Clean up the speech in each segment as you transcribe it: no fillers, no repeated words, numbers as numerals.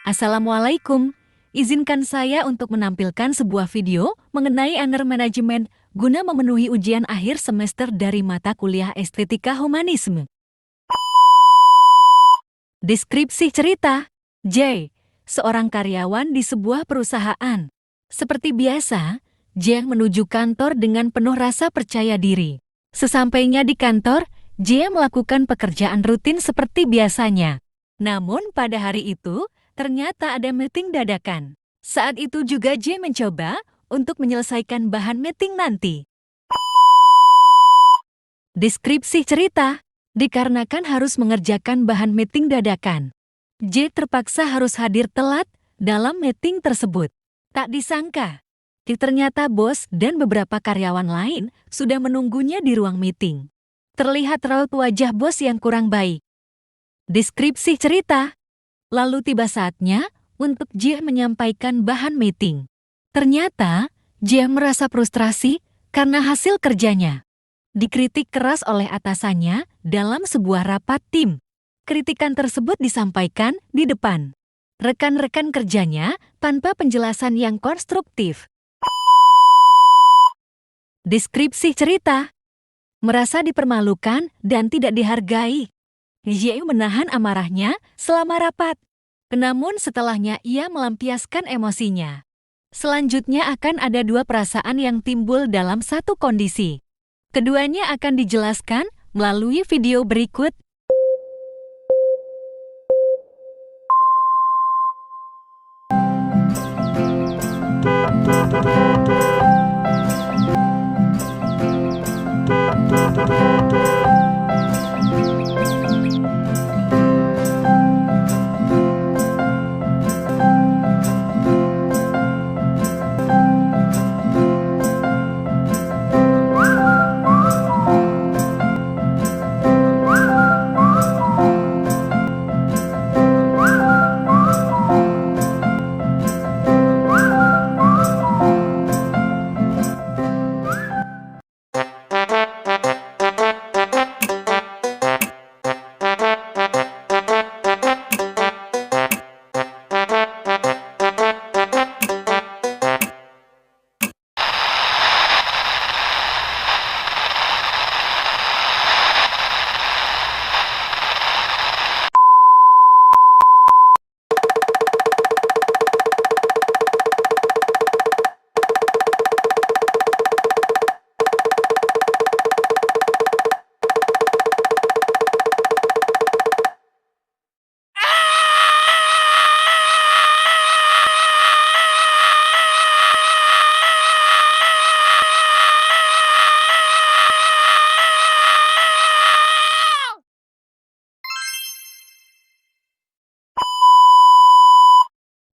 Assalamualaikum. Izinkan saya untuk menampilkan sebuah video mengenai anger manajemen guna memenuhi ujian akhir semester dari mata kuliah Estetika Humanisme. Deskripsi cerita. J, seorang karyawan di sebuah perusahaan. Seperti biasa, J menuju kantor dengan penuh rasa percaya diri. Sesampainya di kantor, J melakukan pekerjaan rutin seperti biasanya. Namun pada hari itu, ternyata ada meeting dadakan. Saat itu juga J mencoba untuk menyelesaikan bahan meeting nanti. Deskripsi cerita. Dikarenakan harus mengerjakan bahan meeting dadakan, J terpaksa harus hadir telat dalam meeting tersebut. Tak disangka, ternyata bos dan beberapa karyawan lain sudah menunggunya di ruang meeting. Terlihat raut wajah bos yang kurang baik. Deskripsi cerita. Lalu tiba saatnya untuk J menyampaikan bahan meeting. Ternyata, J merasa frustrasi karena hasil kerjanya dikritik keras oleh atasannya dalam sebuah rapat tim. Kritikan tersebut disampaikan di depan rekan-rekan kerjanya tanpa penjelasan yang konstruktif. Deskripsi cerita. Merasa dipermalukan dan tidak dihargai, J menahan amarahnya selama rapat. Namun setelahnya ia melampiaskan emosinya. Selanjutnya akan ada dua perasaan yang timbul dalam satu kondisi. Keduanya akan dijelaskan melalui video berikut.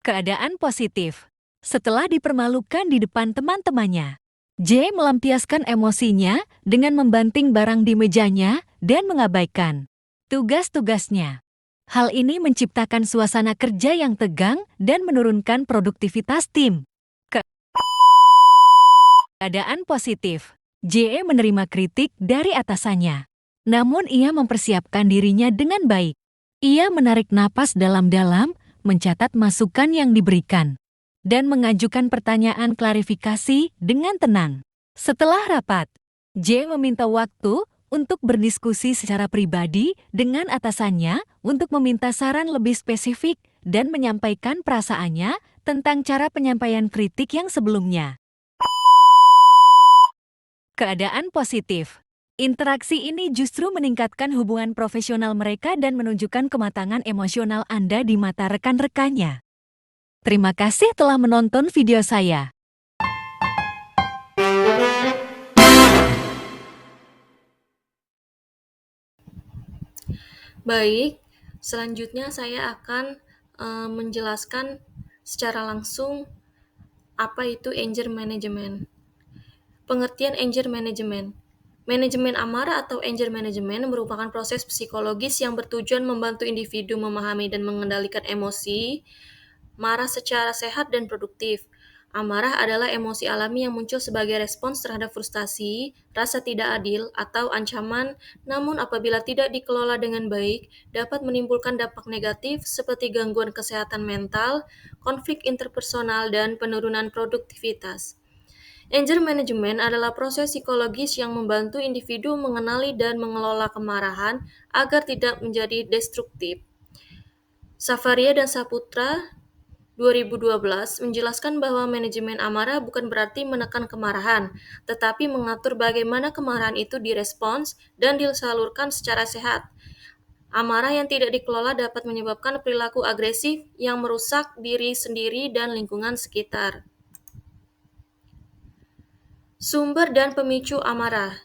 Keadaan positif. Setelah dipermalukan di depan teman-temannya, J melampiaskan emosinya dengan membanting barang di mejanya dan mengabaikan tugas-tugasnya. Hal ini menciptakan suasana kerja yang tegang dan menurunkan produktivitas tim. Keadaan positif. J menerima kritik dari atasannya. Namun ia mempersiapkan dirinya dengan baik. Ia menarik napas dalam-dalam, mencatat masukan yang diberikan, dan mengajukan pertanyaan klarifikasi dengan tenang. Setelah rapat, J meminta waktu untuk berdiskusi secara pribadi dengan atasannya untuk meminta saran lebih spesifik dan menyampaikan perasaannya tentang cara penyampaian kritik yang sebelumnya. Keadaan positif. Interaksi ini justru meningkatkan hubungan profesional mereka dan menunjukkan kematangan emosional Anda di mata rekan-rekannya. Terima kasih telah menonton video saya. Baik, selanjutnya saya akan menjelaskan secara langsung apa itu anger management. Pengertian anger management. Manajemen amarah atau anger management merupakan proses psikologis yang bertujuan membantu individu memahami dan mengendalikan emosi, marah secara sehat dan produktif. Amarah adalah emosi alami yang muncul sebagai respons terhadap frustasi, rasa tidak adil, atau ancaman, namun apabila tidak dikelola dengan baik, dapat menimbulkan dampak negatif seperti gangguan kesehatan mental, konflik interpersonal, dan penurunan produktivitas. Anger management adalah proses psikologis yang membantu individu mengenali dan mengelola kemarahan agar tidak menjadi destruktif. Savaria dan Saputra 2012 menjelaskan bahwa manajemen amarah bukan berarti menekan kemarahan, tetapi mengatur bagaimana kemarahan itu direspons dan disalurkan secara sehat. Amarah yang tidak dikelola dapat menyebabkan perilaku agresif yang merusak diri sendiri dan lingkungan sekitar. Sumber dan pemicu amarah.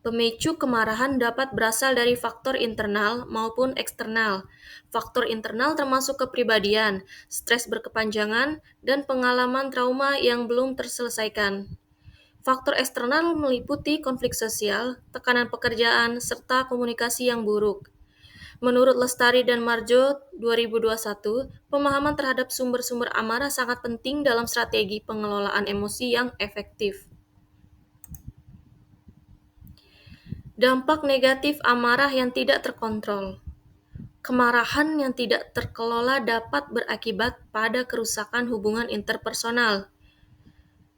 Pemicu kemarahan dapat berasal dari faktor internal maupun eksternal. Faktor internal termasuk kepribadian, stres berkepanjangan, dan pengalaman trauma yang belum terselesaikan. Faktor eksternal meliputi konflik sosial, tekanan pekerjaan, serta komunikasi yang buruk. Menurut Lestari dan Marjo 2021, pemahaman terhadap sumber-sumber amarah sangat penting dalam strategi pengelolaan emosi yang efektif. Dampak negatif amarah yang tidak terkontrol. Kemarahan yang tidak terkelola dapat berakibat pada kerusakan hubungan interpersonal,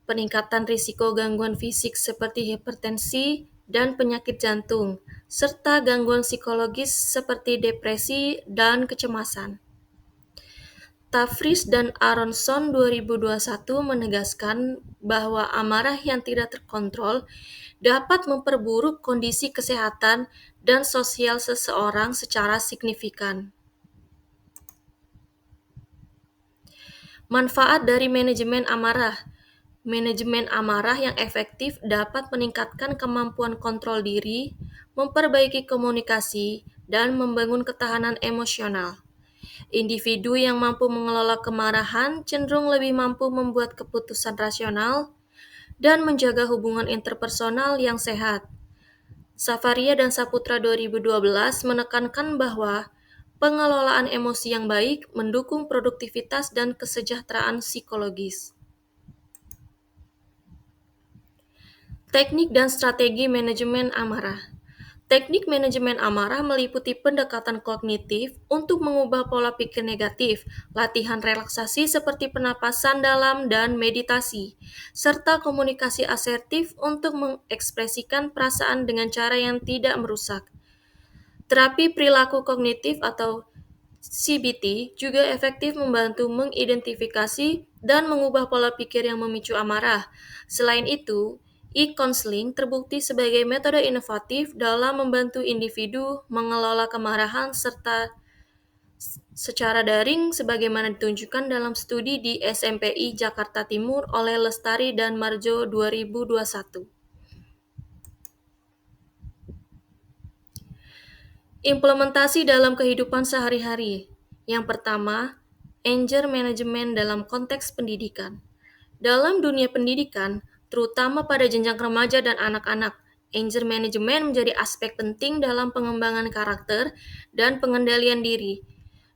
peningkatan risiko gangguan fisik seperti hipertensi dan penyakit jantung, serta gangguan psikologis seperti depresi dan kecemasan. Tafris dan Aronson 2021 menegaskan bahwa amarah yang tidak terkontrol dapat memperburuk kondisi kesehatan dan sosial seseorang secara signifikan. Manfaat dari manajemen amarah. Manajemen amarah yang efektif dapat meningkatkan kemampuan kontrol diri, memperbaiki komunikasi, dan membangun ketahanan emosional. Individu yang mampu mengelola kemarahan cenderung lebih mampu membuat keputusan rasional dan menjaga hubungan interpersonal yang sehat. Savaria dan Saputra 2012 menekankan bahwa pengelolaan emosi yang baik mendukung produktivitas dan kesejahteraan psikologis. Teknik dan strategi manajemen amarah. Teknik manajemen amarah meliputi pendekatan kognitif untuk mengubah pola pikir negatif, latihan relaksasi seperti pernapasan dalam dan meditasi, serta komunikasi asertif untuk mengekspresikan perasaan dengan cara yang tidak merusak. Terapi perilaku kognitif atau CBT juga efektif membantu mengidentifikasi dan mengubah pola pikir yang memicu amarah. Selain itu, e-counseling terbukti sebagai metode inovatif dalam membantu individu mengelola kemarahan serta secara daring sebagaimana ditunjukkan dalam studi di SMPI Jakarta Timur oleh Lestari dan Marjo 2021. Implementasi dalam kehidupan sehari-hari. Yang pertama, anger management dalam konteks pendidikan. Dalam dunia pendidikan, terutama pada jenjang remaja dan anak-anak, anger management menjadi aspek penting dalam pengembangan karakter dan pengendalian diri.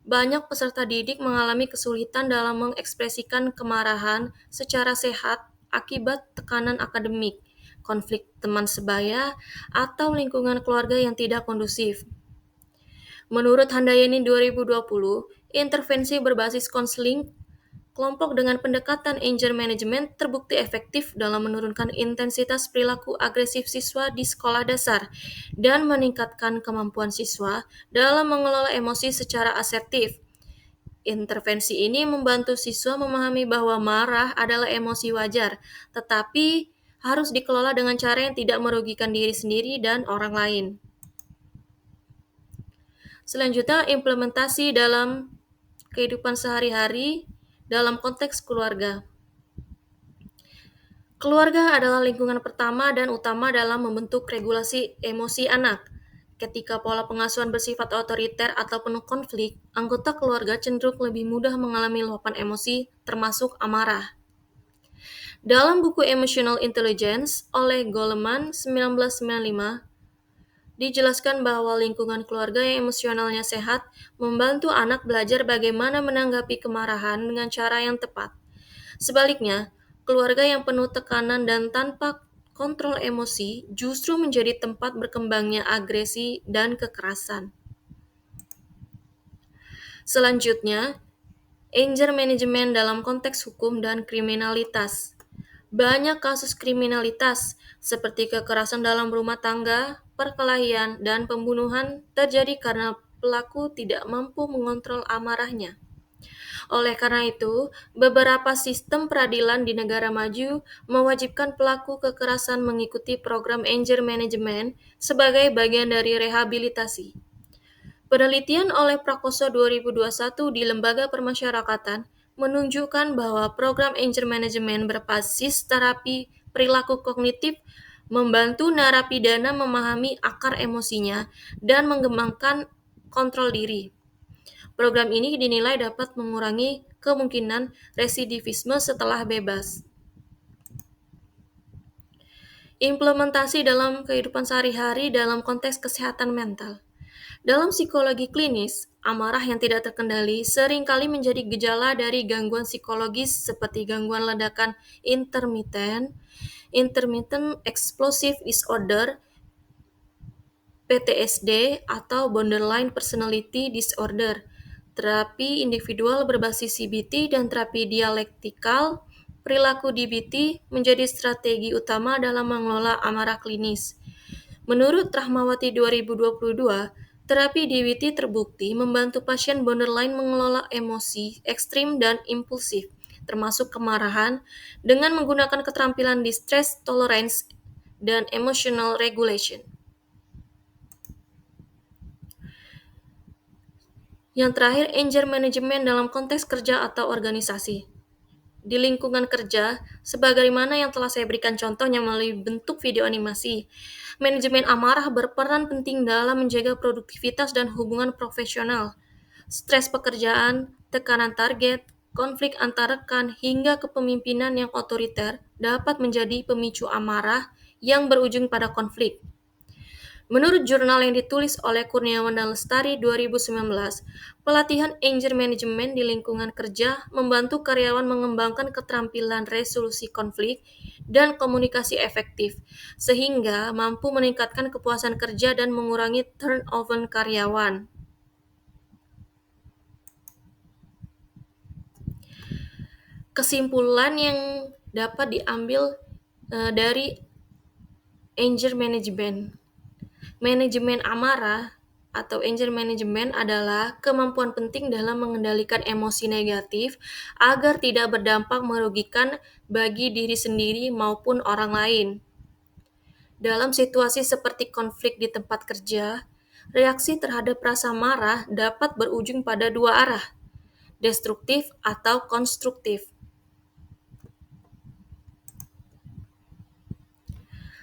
Banyak peserta didik mengalami kesulitan dalam mengekspresikan kemarahan secara sehat akibat tekanan akademik, konflik teman sebaya, atau lingkungan keluarga yang tidak kondusif. Menurut Handayani 2020, intervensi berbasis konseling kelompok dengan pendekatan anger management terbukti efektif dalam menurunkan intensitas perilaku agresif siswa di sekolah dasar dan meningkatkan kemampuan siswa dalam mengelola emosi secara asertif. Intervensi ini membantu siswa memahami bahwa marah adalah emosi wajar, tetapi harus dikelola dengan cara yang tidak merugikan diri sendiri dan orang lain. Selanjutnya, implementasi dalam kehidupan sehari-hari dalam konteks keluarga. Keluarga adalah lingkungan pertama dan utama dalam membentuk regulasi emosi anak. Ketika pola pengasuhan bersifat otoriter atau penuh konflik, anggota keluarga cenderung lebih mudah mengalami luapan emosi, termasuk amarah. Dalam buku Emotional Intelligence oleh Goleman 1995, dijelaskan bahwa lingkungan keluarga yang emosionalnya sehat membantu anak belajar bagaimana menanggapi kemarahan dengan cara yang tepat. Sebaliknya, Keluarga yang penuh tekanan dan tanpa kontrol emosi justru menjadi tempat berkembangnya agresi dan kekerasan. Selanjutnya, anger management dalam konteks hukum dan kriminalitas. Banyak kasus kriminalitas seperti kekerasan dalam rumah tangga, perkelahian, dan pembunuhan terjadi karena pelaku tidak mampu mengontrol amarahnya. Oleh karena itu, beberapa sistem peradilan di negara maju mewajibkan pelaku kekerasan mengikuti program anger management sebagai bagian dari rehabilitasi. Penelitian oleh Prakoso 2021 di Lembaga Permasyarakatan menunjukkan bahwa program anger management berbasis terapi perilaku kognitif membantu narapidana memahami akar emosinya dan mengembangkan kontrol diri. Program ini dinilai dapat mengurangi kemungkinan residivisme setelah bebas. Implementasi dalam kehidupan sehari-hari dalam konteks kesehatan mental. Dalam psikologi klinis, amarah yang tidak terkendali seringkali menjadi gejala dari gangguan psikologis seperti gangguan ledakan intermittent, intermittent explosive disorder, PTSD, atau borderline personality disorder. Terapi individual berbasis CBT dan terapi dialektikal perilaku DBT menjadi strategi utama dalam mengelola amarah klinis. Menurut Rahmawati 2022, terapi DBT terbukti membantu pasien borderline mengelola emosi ekstrim dan impulsif, termasuk kemarahan, dengan menggunakan keterampilan distress tolerance dan emotional regulation. Yang terakhir, anger management dalam konteks kerja atau organisasi. Di lingkungan kerja, sebagaimana yang telah saya berikan contohnya melalui bentuk video animasi, manajemen amarah berperan penting dalam menjaga produktivitas dan hubungan profesional. Stres pekerjaan, tekanan target, konflik antar rekan, hingga kepemimpinan yang otoriter dapat menjadi pemicu amarah yang berujung pada konflik. Menurut jurnal yang ditulis oleh Kurniawan dan Lestari 2019, pelatihan anger management di lingkungan kerja membantu karyawan mengembangkan keterampilan resolusi konflik dan komunikasi efektif, sehingga mampu meningkatkan kepuasan kerja dan mengurangi turnover karyawan. Kesimpulan yang dapat diambil dari anger management. Manajemen amarah atau anger management adalah kemampuan penting dalam mengendalikan emosi negatif agar tidak berdampak merugikan bagi diri sendiri maupun orang lain. Dalam situasi seperti konflik di tempat kerja, reaksi terhadap rasa marah dapat berujung pada dua arah, destruktif atau konstruktif.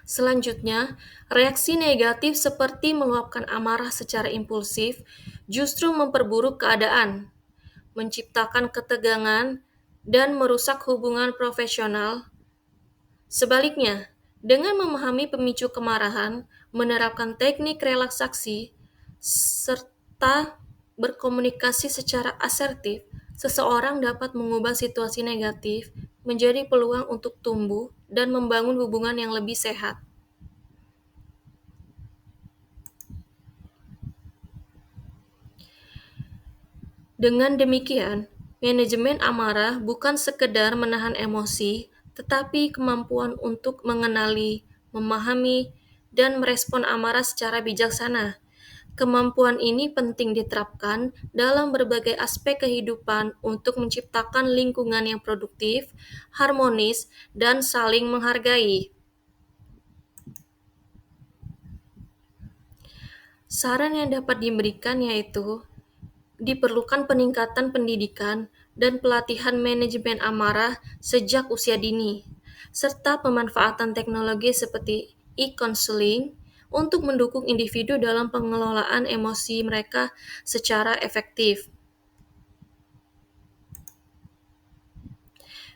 Selanjutnya, reaksi negatif seperti meluapkan amarah secara impulsif justru memperburuk keadaan, menciptakan ketegangan, dan merusak hubungan profesional. Sebaliknya, dengan memahami pemicu kemarahan, menerapkan teknik relaksasi, serta berkomunikasi secara asertif, seseorang dapat mengubah situasi negatif menjadi peluang untuk tumbuh dan membangun hubungan yang lebih sehat. Dengan demikian, manajemen amarah bukan sekedar menahan emosi, tetapi kemampuan untuk mengenali, memahami, dan merespon amarah secara bijaksana. Kemampuan ini penting diterapkan dalam berbagai aspek kehidupan untuk menciptakan lingkungan yang produktif, harmonis, dan saling menghargai. Saran yang dapat diberikan yaitu diperlukan peningkatan pendidikan dan pelatihan manajemen amarah sejak usia dini, serta pemanfaatan teknologi seperti e-counseling untuk mendukung individu dalam pengelolaan emosi mereka secara efektif.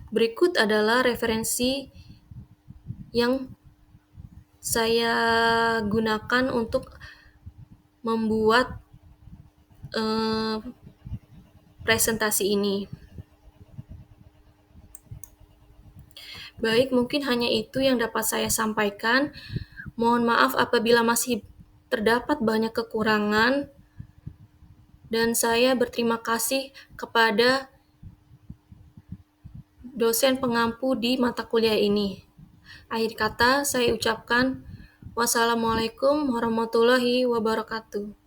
Berikut adalah referensi yang saya gunakan untuk membuat presentasi ini. Baik, mungkin hanya itu yang dapat saya sampaikan. Mohon maaf apabila masih terdapat banyak kekurangan, dan saya berterima kasih kepada dosen pengampu di mata kuliah ini. Akhir kata, saya ucapkan wassalamualaikum warahmatullahi wabarakatuh.